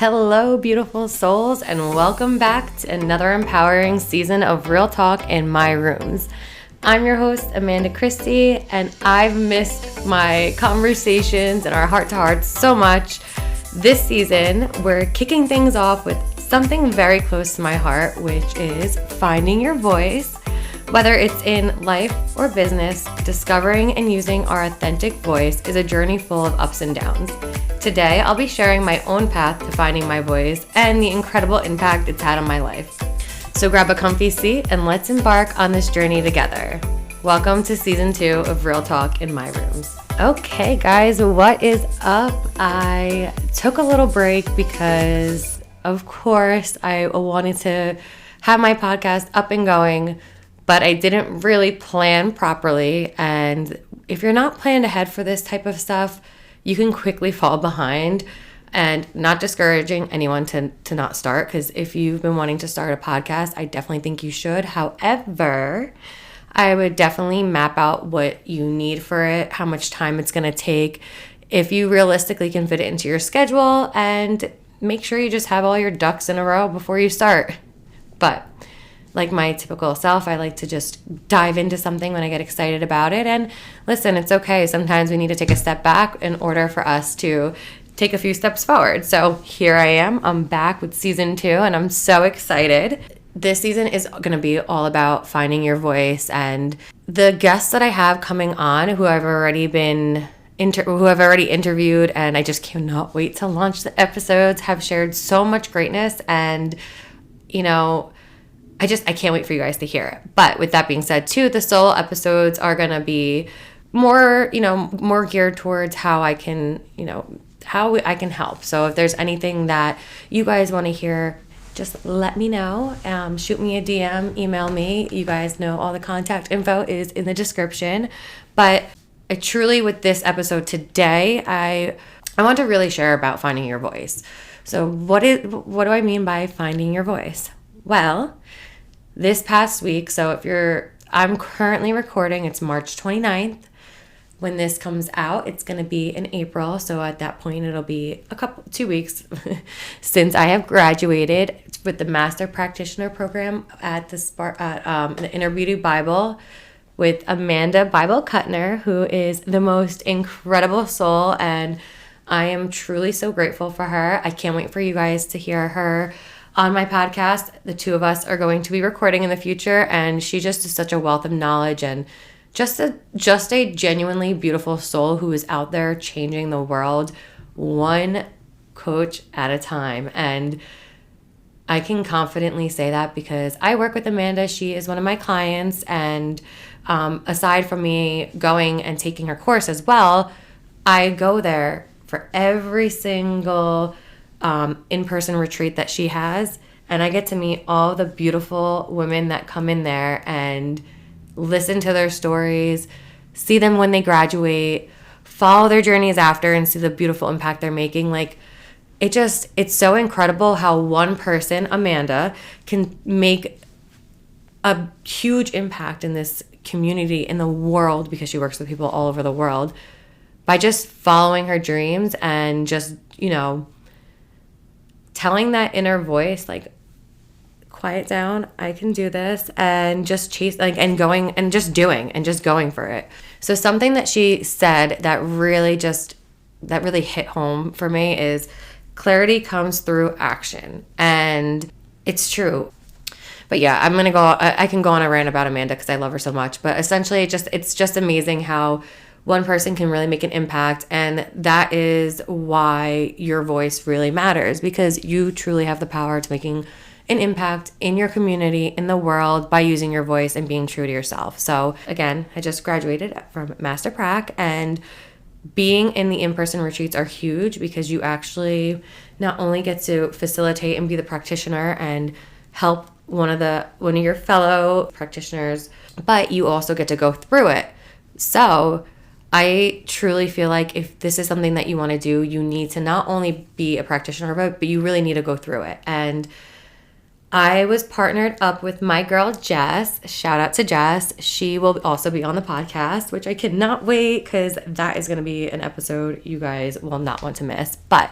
Hello, beautiful souls, and welcome back to another empowering season of Real Talk in My Rooms. I'm your host, Kristy, and I've missed my conversations and our heart-to-heart so much. This season, we're kicking things off with something very close to my heart, which is finding your voice. Whether it's in life or business, discovering and using our authentic voice is a journey full of ups and downs. Today, I'll be sharing my own path to finding my voice and the incredible impact it's had on my life. So grab a comfy seat and let's embark on this journey together. Welcome to season 2 of Real Talk in My Rooms. Okay, guys, what is up? I took a little break because, of course, I wanted to have my podcast up and going, but I didn't really plan properly. And if you're not planned ahead for this type of stuff, you can quickly fall behind. And not discouraging anyone to not start, because if you've been wanting to start a podcast, I definitely think you should. However, I would definitely map out what you need for it, how much time it's going to take, if you realistically can fit it into your schedule, and make sure you just have all your ducks in a row before you start. But like my typical self, I like to just dive into something when I get excited about it. And listen, it's okay. Sometimes we need to take a step back in order for us to take a few steps forward. So here I am. I'm back with season 2, and I'm so excited. This season is going to be all about finding your voice, and the guests that I have coming on, who I've already interviewed, and I just cannot wait to launch the episodes, have shared so much greatness, and I can't wait for you guys to hear it. But with that being said, too, the solo episodes are going to be more geared towards how I can help. So if there's anything that you guys want to hear, just let me know. Shoot me a DM, email me. You guys know all the contact info is in the description. But with this episode today, I want to really share about finding your voice. So what do I mean by finding your voice? Well, this past week, I'm currently recording, it's March 29th. When this comes out, it's going to be in April. So at that point, it'll be 2 weeks since I have graduated with the Master Practitioner Program at the Inner Beauty Bible with Amanda Bible Kuttner, who is the most incredible soul. And I am truly so grateful for her. I can't wait for you guys to hear her on my podcast. The two of us are going to be recording in the future, and she just is such a wealth of knowledge and just a genuinely beautiful soul who is out there changing the world one coach at a time. And I can confidently say that because I work with Amanda. She is one of my clients, and aside from me going and taking her course as well, I go there for every single in-person retreat that she has, and I get to meet all the beautiful women that come in there and listen to their stories, see them when they graduate, follow their journeys after, and see the beautiful impact they're making. It's so incredible how one person, Amanda, can make a huge impact in this community, in the world, because she works with people all over the world, by just following her dreams and just, telling that inner voice, quiet down, I can do this, and just chase, and going and just doing and just going for it. So something that she said that really hit home for me is clarity comes through action. And it's true. But yeah, I can go on a rant about Amanda because I love her so much. But essentially, it's just amazing how one person can really make an impact, and that is why your voice really matters, because you truly have the power to making an impact in your community, in the world, by using your voice and being true to yourself. So again, I just graduated from Master Prac, and being in the in-person retreats are huge because you actually not only get to facilitate and be the practitioner and help one of your fellow practitioners, but you also get to go through it. So I truly feel like if this is something that you want to do, you need to not only be a practitioner, but you really need to go through it. And I was partnered up with my girl, Jess. Shout out to Jess. She will also be on the podcast, which I cannot wait because that is going to be an episode you guys will not want to miss. But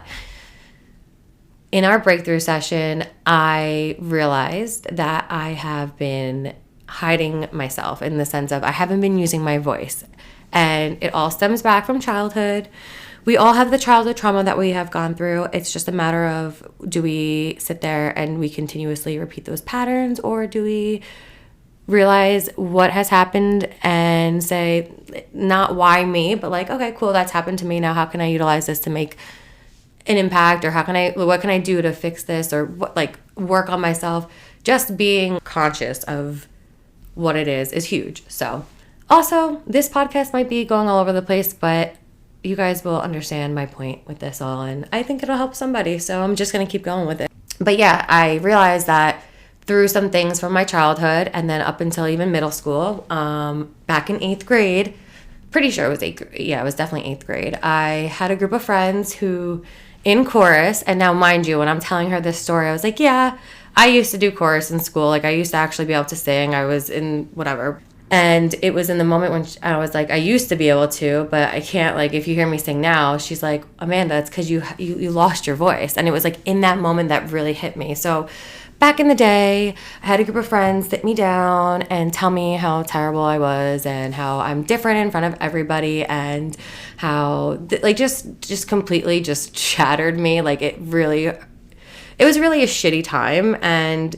in our breakthrough session, I realized that I have been hiding myself in the sense of I haven't been using my voice. And it all stems back from childhood. We all have the childhood trauma that we have gone through. It's just a matter of, do we sit there and we continuously repeat those patterns, or do we realize what has happened and say, not why me, but like, okay, cool, that's happened to me. Now how can I utilize this to make an impact, or what can I do to fix this, or what, like, work on myself? Just being conscious of what it is huge. So also, this podcast might be going all over the place, but you guys will understand my point with this all, and I think it'll help somebody, so I'm just going to keep going with it. But yeah, I realized that through some things from my childhood, and then up until even middle school, back in 8th grade, pretty sure it was 8th grade. Yeah, it was definitely 8th grade. I had a group of friends who, in chorus, and now mind you, when I'm telling her this story, I was like, yeah, I used to do chorus in school. Like, I used to actually be able to sing. I was in whatever. And it was in the moment when I was like, I used to be able to, but I can't. Like, if you hear me sing now, she's like, Amanda, it's because you lost your voice. And it was like in that moment that really hit me. So back in the day, I had a group of friends sit me down and tell me how terrible I was and how I'm different in front of everybody, and how like just completely just shattered me. Like, it was really a shitty time. And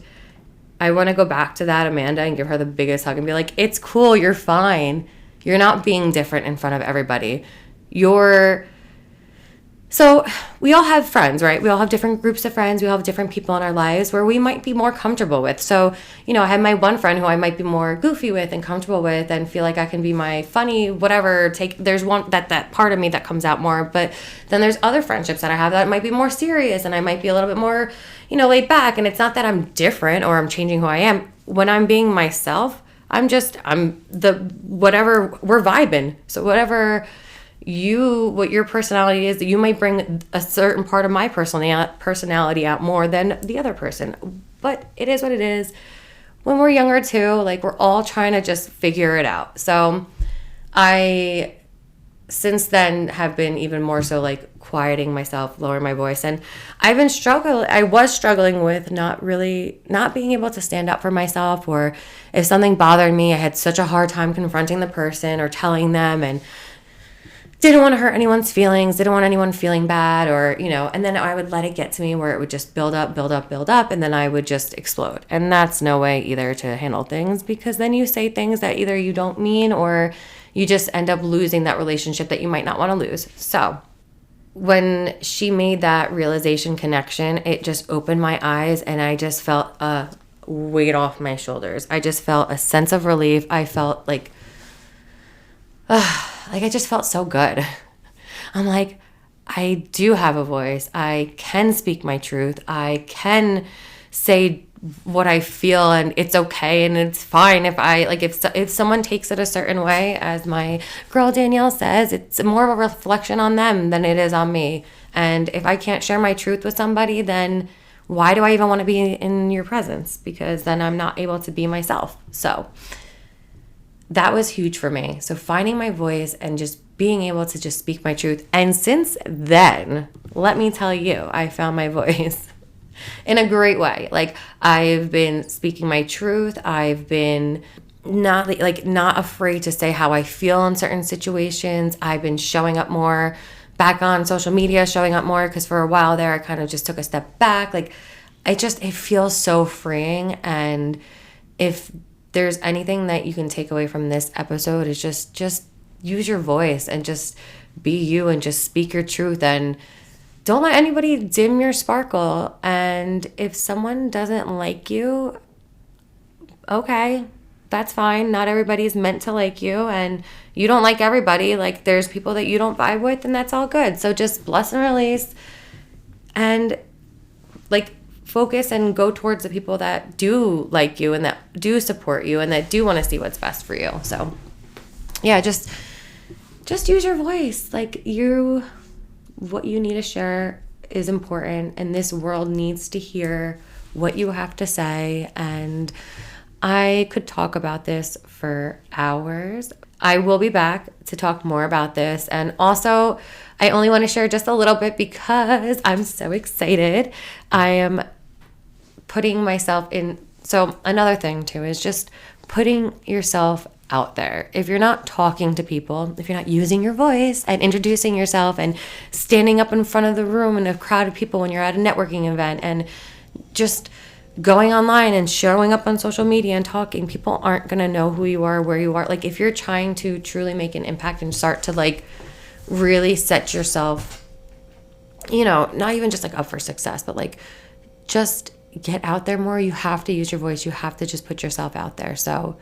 I want to go back to that Amanda and give her the biggest hug and be like, it's cool, you're fine. You're not being different in front of everybody. So we all have friends, right? We all have different groups of friends. We all have different people in our lives where we might be more comfortable with. So, I have my one friend who I might be more goofy with and comfortable with and feel like I can be my funny, whatever, there's one that part of me that comes out more. But then there's other friendships that I have that might be more serious, and I might be a little bit more, laid back. And it's not that I'm different or I'm changing who I am. When I'm being myself, I'm whatever, we're vibing. So whatever what your personality is, you might bring a certain part of my personality out more than the other person. But it is what it is. When we're younger too, like, we're all trying to just figure it out. So I, since then, have been even more so like quieting myself, lowering my voice. And I was struggling with not being able to stand up for myself, or if something bothered me, I had such a hard time confronting the person or telling them, and didn't want to hurt anyone's feelings, didn't want anyone feeling bad, or, and then I would let it get to me where it would just build up, and then I would just explode. And that's no way either to handle things, because then you say things that either you don't mean, or you just end up losing that relationship that you might not want to lose. So when she made that realization connection, it just opened my eyes, and I just felt a weight off my shoulders. I just felt a sense of relief. I felt like I just felt so good. I'm like, I do have a voice. I can speak my truth. I can say what I feel, and it's okay, and it's fine if someone takes it a certain way, as my girl Danielle says, it's more of a reflection on them than it is on me. And if I can't share my truth with somebody, then why do I even want to be in your presence? Because then I'm not able to be myself. So that was huge for me. So finding my voice and just being able to just speak my truth. And since then, let me tell you, I found my voice in a great way. Like, I've been speaking my truth. I've been not afraid to say how I feel in certain situations. I've been showing up more back on social media, showing up more, because for a while there, I kind of just took a step back. Like, it feels so freeing. And if there's anything that you can take away from this episode, is just use your voice and just be you and just speak your truth, and don't let anybody dim your sparkle. And if someone doesn't like you, okay, that's fine. Not everybody's meant to like you, and you don't like everybody. Like, there's people that you don't vibe with, and that's all good. So just bless and release, and like, focus and go towards the people that do like you and that do support you and that do want to see what's best for you. So yeah, just use your voice. Like, what you need to share is important, and this world needs to hear what you have to say. And I could talk about this for hours. I will be back to talk more about this. And also, I only want to share just a little bit because I'm so excited. I am putting myself in. So another thing too is just putting yourself out there. If you're not talking to people, if you're not using your voice and introducing yourself and standing up in front of the room in a crowd of people when you're at a networking event and just going online and showing up on social media and talking, people aren't going to know who you are, where you are. Like if you're trying to truly make an impact and start to like really set yourself, you know, not even just like up for success, but like just get out there more. You have to use your voice. You have to just put yourself out there. So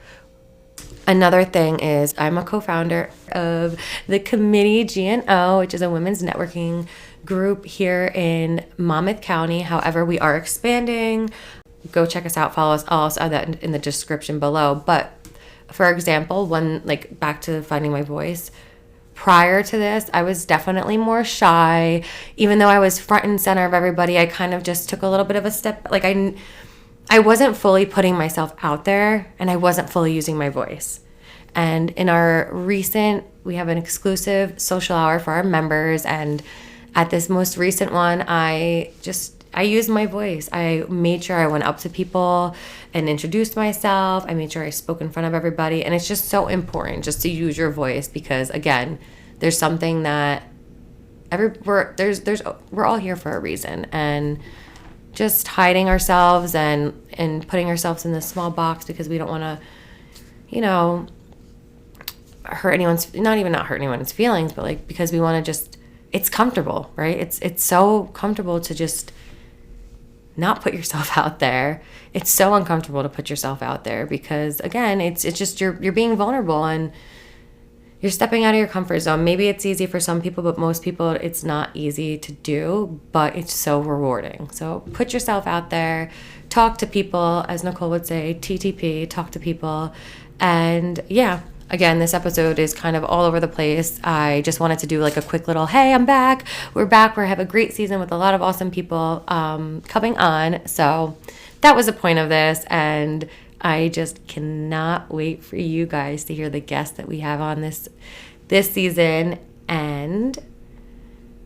another thing is I'm a co-founder of the Committee GNO, which is a women's networking group here in Monmouth County. However, we are expanding. Go check us out. Follow us. I'll also add that in the description below. But for example, back to finding my voice, prior to this, I was definitely more shy. Even though I was front and center of everybody, I kind of just took a little bit of a step. Like I wasn't fully putting myself out there and I wasn't fully using my voice. And in we have an exclusive social hour for our members. And at this most recent one, I used my voice. I made sure I went up to people and introduced myself. I made sure I spoke in front of everybody. And it's just so important just to use your voice because, again, there's something that we're all here for a reason. And just hiding ourselves and putting ourselves in this small box because we don't want to, you know, not hurt anyone's feelings, but like because we want to just, it's comfortable, right? It's so comfortable to just not put yourself out there. It's so uncomfortable to put yourself out there because again, it's just you're being vulnerable and you're stepping out of your comfort zone. Maybe it's easy for some people, but most people it's not easy to do, but it's so rewarding. So put yourself out there, talk to people, as Nicole would say, TTP, talk to people. And yeah, again, this episode is kind of all over the place. I just wanted to do like a quick little, hey, I'm back. We're back. We have a great season with a lot of awesome people coming on. So that was the point of this. And I just cannot wait for you guys to hear the guests that we have on this season and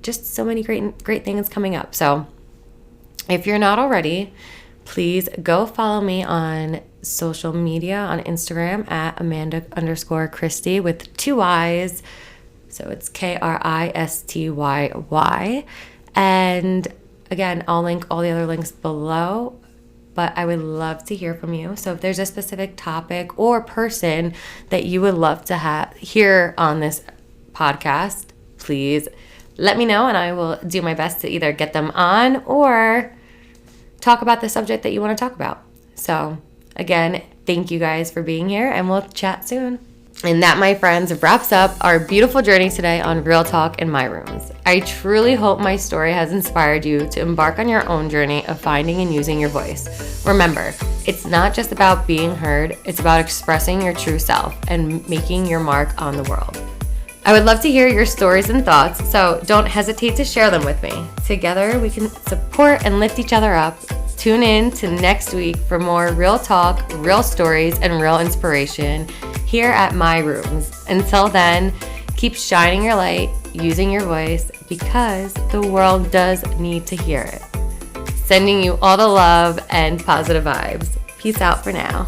just so many great things coming up. So if you're not already, please go follow me on social media on Instagram at Amanda_Kristy with 2 I's. So it's KRISTYY. And again, I'll link all the other links below. But I would love to hear from you. So if there's a specific topic or person that you would love to hear on this podcast, please let me know and I will do my best to either get them on or talk about the subject that you want to talk about. So again, thank you guys for being here and we'll chat soon. And that, my friends, wraps up our beautiful journey today on Real Talk in My Rooms. I truly hope my story has inspired you to embark on your own journey of finding and using your voice. Remember, it's not just about being heard, it's about expressing your true self and making your mark on the world. I would love to hear your stories and thoughts, so don't hesitate to share them with me. Together, we can support and lift each other up. Tune in to next week for more real talk, real stories, and real inspiration here at My Rooms. Until then, keep shining your light, using your voice, because the world does need to hear it. Sending you all the love and positive vibes. Peace out for now.